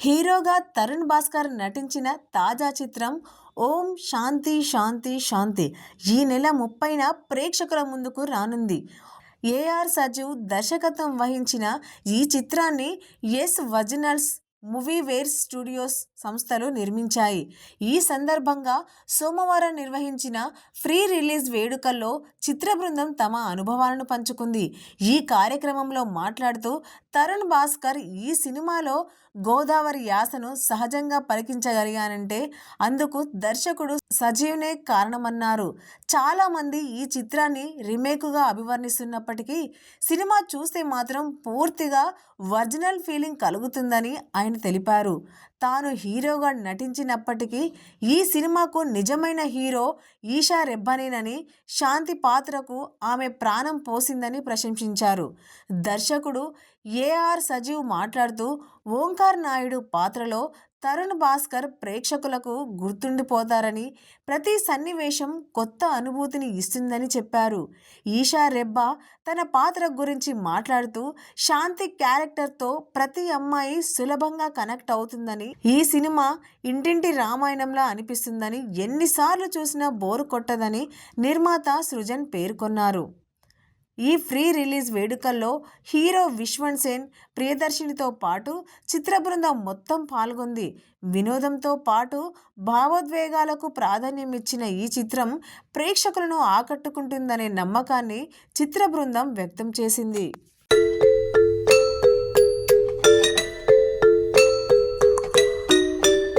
హీరోగా తరుణ్ భాస్కర్ నటించిన తాజా చిత్రం ఓం శాంతి శాంతి శాంతి ఈ నెల 30న ప్రేక్షకుల ముందుకు రానుంది. ఏఆర్ సజీవ్ దర్శకత్వం వహించిన ఈ చిత్రాన్ని ఎస్ ఒరిజినల్స్, మూవీవేర్ స్టూడియోస్ సంస్థలు నిర్మించాయి. ఈ సందర్భంగా సోమవారం నిర్వహించిన ప్రీ రిలీజ్ వేడుకల్లో చిత్ర బృందం తమ అనుభవాలను పంచుకుంది. ఈ కార్యక్రమంలో మాట్లాడుతూ తరుణ్ భాస్కర్ ఈ సినిమాలో గోదావరి యాసను సహజంగా పలికించగలిగానంటే అందుకు దర్శకుడు సజీవ్నే కారణమన్నారు. చాలామంది ఈ చిత్రాన్ని రీమేక్గా అభివర్ణిస్తున్నప్పటికీ సినిమా చూస్తే మాత్రం పూర్తిగా ఒరిజినల్ ఫీలింగ్ కలుగుతుందని ఆయన తెలిపారు. తాను హీరోగా నటించినప్పటికీ ఈ సినిమాకు నిజమైన హీరో ఈషా రెబ్బనేనని, శాంతి పాత్రకు ఆమె ప్రాణం పోసిందని ప్రశంసించారు. దర్శకుడు ఏఆర్ సజీవ్ మాట్లాడుతూ ఓంకార్ నాయుడు పాత్రలో తరుణ్ భాస్కర్ ప్రేక్షకులకు గుర్తుండిపోతారని, ప్రతి సన్నివేశం కొత్త అనుభూతిని ఇస్తుందని చెప్పారు. ఈషా రెబ్బా తన పాత్ర గురించి మాట్లాడుతూ శాంతి క్యారెక్టర్తో ప్రతి అమ్మాయి సులభంగా కనెక్ట్ అవుతుందని, ఈ సినిమా ఇంటింటి రామాయణంలా అనిపిస్తుందని, ఎన్నిసార్లు చూసినా బోరు కొట్టదని నిర్మాత సృజన్ పేర్కొన్నారు. ఈ ప్రీ రిలీజ్ వేడుకల్లో హీరో విశ్వన్ సేన్, ప్రియదర్శినితో పాటు చిత్ర బృందం మొత్తం పాల్గొంది. వినోదంతో పాటు భావోద్వేగాలకు ప్రాధాన్యం ఇచ్చిన ఈ చిత్రం ప్రేక్షకులను ఆకట్టుకుంటుందనే నమ్మకాన్ని చిత్ర బృందం వ్యక్తం చేసింది.